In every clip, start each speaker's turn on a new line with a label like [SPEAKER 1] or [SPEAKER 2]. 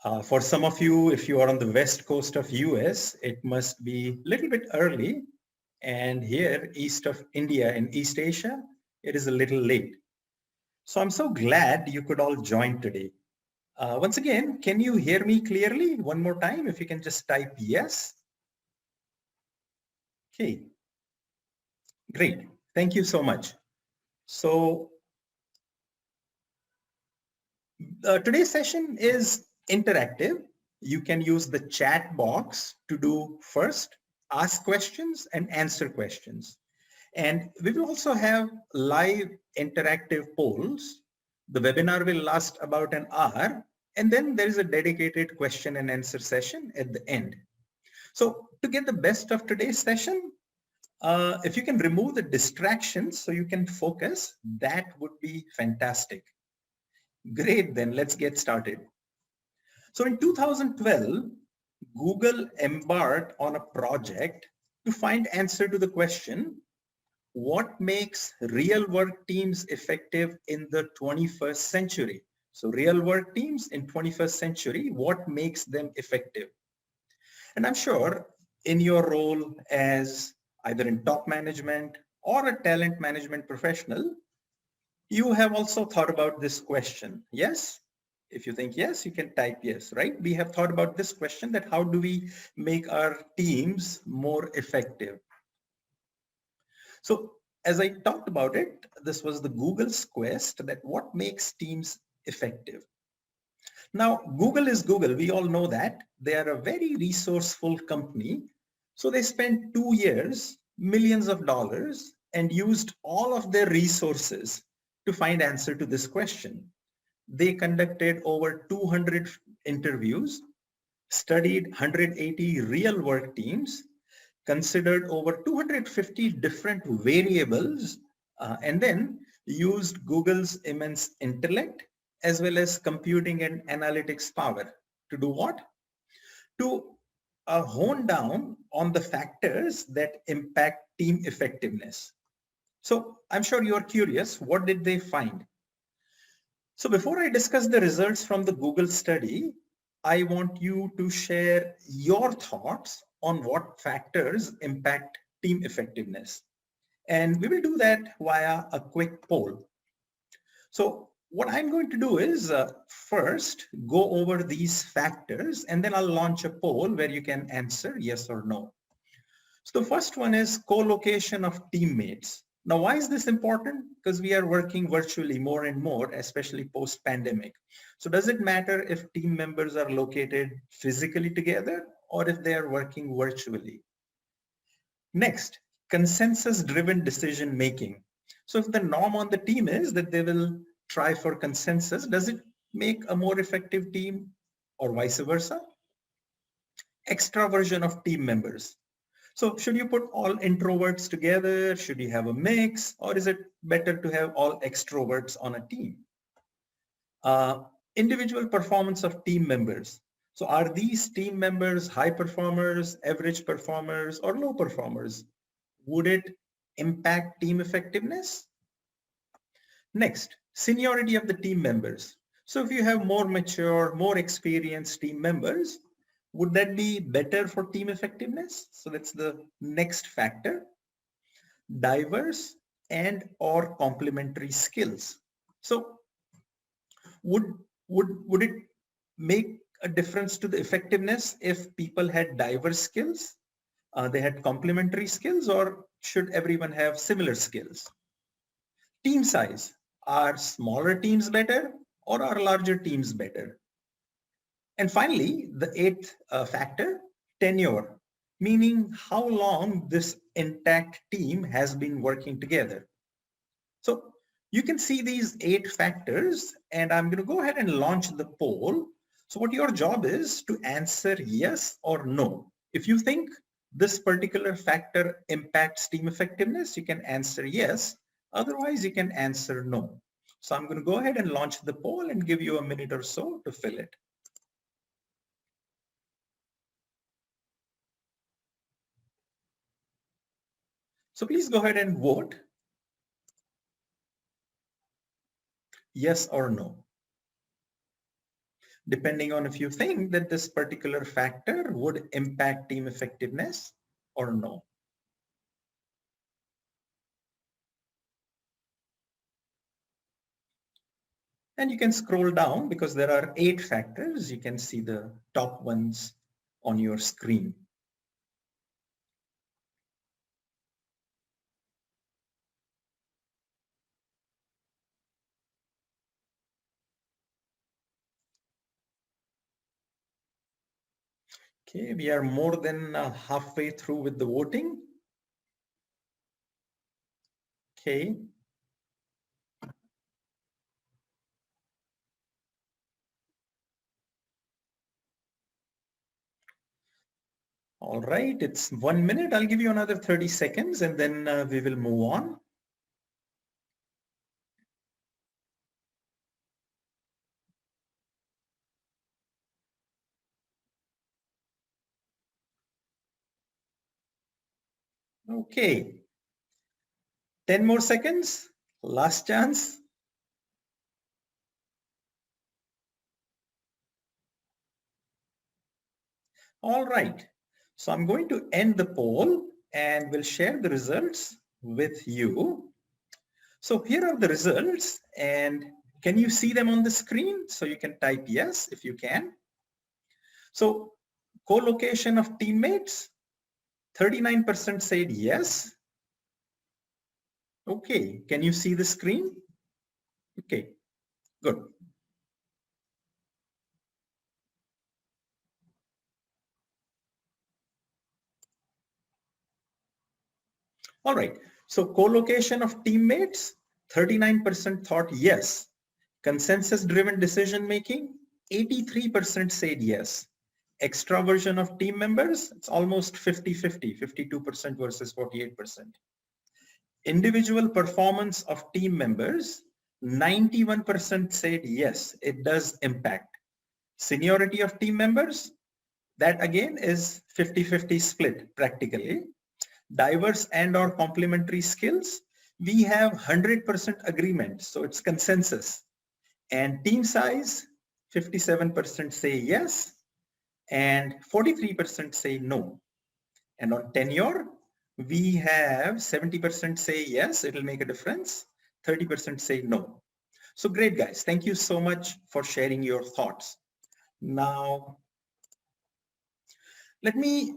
[SPEAKER 1] For some of you, if you are on the west coast of US, it must be a little bit early. And here, east of India in East Asia, it is a little late. So I'm so glad you could all join today. Once again, can you hear me clearly? One more time, if you can just type yes. Okay, great. Thank you so much. So today's session is interactive. You can use the chat box to do first, ask questions and answer questions. And we will also have live interactive polls. The webinar will last about an hour, and then there is a dedicated question and answer session at the end. So to get the best of today's session, if you can remove the distractions so you can focus, that would be fantastic. Great, then let's get started. So in 2012, Google embarked on a project to find answer to the question, what makes real work teams effective in the 21st century? So real work teams in 21st century, what makes them effective? And I'm sure in your role as either in top management or a talent management professional, you have also thought about this question. Yes? If you think yes, you can type yes, right? We have thought about this question, that how do we make our teams more effective? So as I talked about it, this was the Google's quest, that what makes teams effective. Now, Google is Google. We all know that. They are a very resourceful company. So they spent 2 years, millions of dollars, and used all of their resources to find answer to this question. They conducted over 200 interviews, studied 180 real work teams, considered over 250 different variables, and then used Google's immense intellect as well as computing and analytics power to do what? To hone down on the factors that impact team effectiveness. So I'm sure you are curious, what did they find? So before I discuss the results from the Google study, I want you to share your thoughts on what factors impact team effectiveness. And we will do that via a quick poll. So what I'm going to do is first go over these factors, and then I'll launch a poll where you can answer yes or no. So the first one is co-location of teammates. Now, why is this important? Because we are working virtually more and more, especially post-pandemic. So does it matter if team members are located physically together or if they are working virtually? Next, consensus-driven decision making. So if the norm on the team is that they will try for consensus, does it make a more effective team or vice versa? Extraversion of team members. So should you put all introverts together? Should you have a mix? Or is it better to have all extroverts on a team? Individual performance of team members. So are these team members high performers, average performers, or low performers? Would it impact team effectiveness? Next, seniority of the team members. So if you have more mature, more experienced team members, would that be better for team effectiveness? So that's the next factor. Diverse and or complementary skills. So would it make a difference to the effectiveness if people had diverse skills? They had complementary skills, or should everyone have similar skills? Team size. Are smaller teams better or are larger teams better? And finally, the eighth factor, tenure, meaning how long this intact team has been working together. So you can see these 8 factors, and I'm going to go ahead and launch the poll. So what your job is to answer yes or no. If you think this particular factor impacts team effectiveness, you can answer yes. Otherwise, you can answer no. So I'm going to go ahead and launch the poll and give you a minute or so to fill it. So please go ahead and vote. Yes or no. depending on if you think that this particular factor would impact team effectiveness or no. And you can scroll down because there are 8 factors. You can see the top ones on your screen. Okay, we are more than halfway through with the voting. Okay. All right, it's 1 minute. I'll give you another 30 seconds and then we will move on. Okay. 10 more seconds. Last chance. All right. So I'm going to end the poll and we'll share the results with you. So here are the results, and can you see them on the screen? So you can type yes if you can. So co-location of teammates, 39% said yes. Okay, can you see the screen? Okay, good. All right, so co-location of teammates, 39% thought yes. Consensus-driven decision-making, 83% said yes. Extraversion of team members, it's almost 50-50, 52% versus 48%. Individual performance of team members, 91% said yes, it does impact. Seniority of team members, that again is 50-50 split practically. Diverse and or complementary skills, we have 100% agreement, so it's consensus. And team size, 57% say yes and 43% say no. And on tenure, we have 70% say yes, it'll make a difference. 30% say no. So great, guys. Thank you so much for sharing your thoughts. Now, let me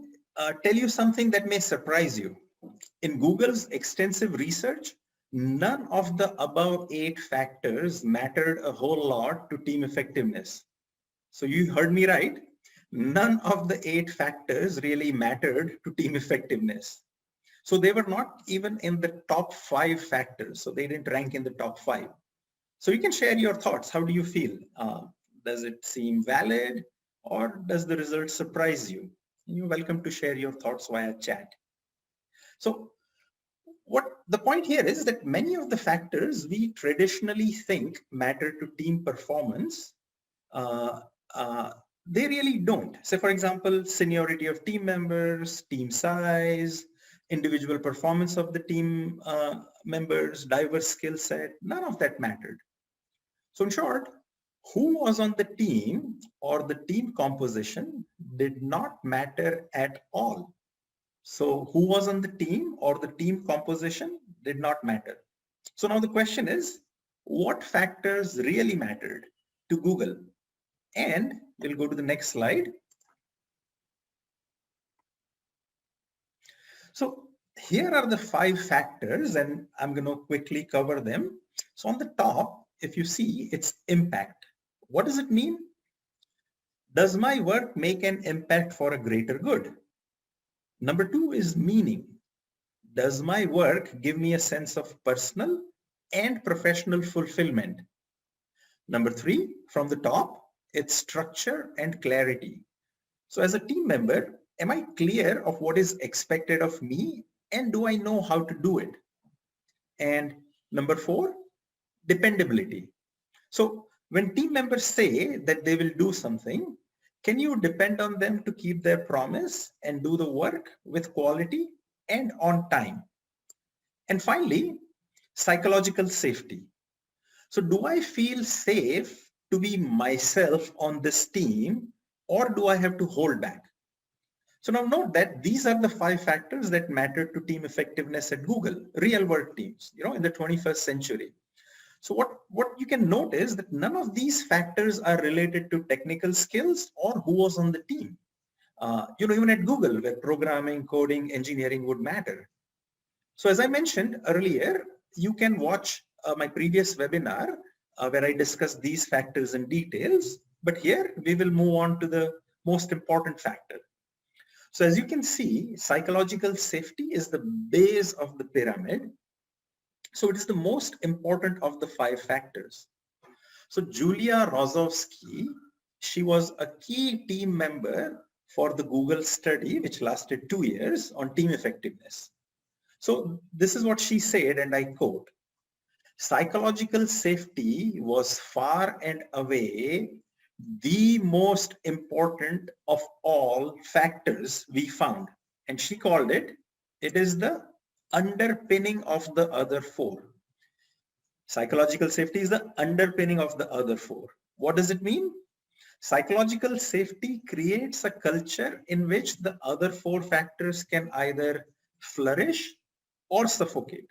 [SPEAKER 1] tell you something that may surprise you. In Google's extensive research, none of the above 8 factors mattered a whole lot to team effectiveness. So you heard me right. None of the 8 factors really mattered to team effectiveness. So they were not even in the top 5 factors. So they didn't rank in the top 5. So you can share your thoughts. How do you feel? Does it seem valid or does the result surprise you? You're welcome to share your thoughts via chat. So what the point here is that many of the factors we traditionally think matter to team performance, they really don't. Say, for example, seniority of team members, team size, individual performance of the team members, diverse skill set, none of that mattered. So in short, who was on the team or the team composition did not matter at all. So who was on the team or the team composition did not matter. So now the question is, what factors really mattered to Google? And we'll go to the next slide. So here are the 5 factors and I'm going to quickly cover them. So on the top, if you see, it's impact. What does it mean? Does my work make an impact for a greater good? Number 2 is meaning. Does my work give me a sense of personal and professional fulfillment? Number 3, from the top, it's structure and clarity. So as a team member, am I clear of what is expected of me and do I know how to do it? And number 4, dependability. So when team members say that they will do something, can you depend on them to keep their promise and do the work with quality and on time? And finally, psychological safety. So do I feel safe to be myself on this team, or do I have to hold back? So now note that these are the 5 factors that matter to team effectiveness at Google, real world teams, in the 21st century. So what you can note is that none of these factors are related to technical skills or who was on the team. Even at Google, where programming, coding, engineering would matter. So as I mentioned earlier, you can watch my previous webinar where I discussed these factors in details. But here we will move on to the most important factor. So as you can see, psychological safety is the base of the pyramid. So it is the most important of the 5 factors. So Julia Rozovsky, she was a key team member for the Google study, which lasted 2 years on team effectiveness. So this is what she said, and I quote, "Psychological safety was far and away the most important of all factors we found." And she called it is the underpinning of the other 4. Psychological safety is the underpinning of the other 4. What does it mean? Psychological safety creates a culture in which the other 4 factors can either flourish or suffocate.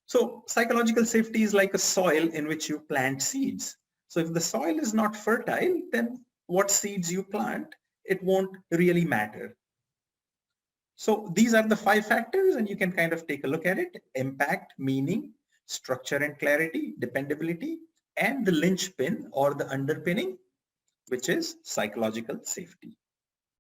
[SPEAKER 1] So psychological safety is like a soil in which you plant seeds. So if the soil is not fertile, then what seeds you plant, it won't really matter. So these are the 5 factors, and you can kind of take a look at it: impact, meaning, structure and clarity, dependability, and the linchpin or the underpinning, which is psychological safety.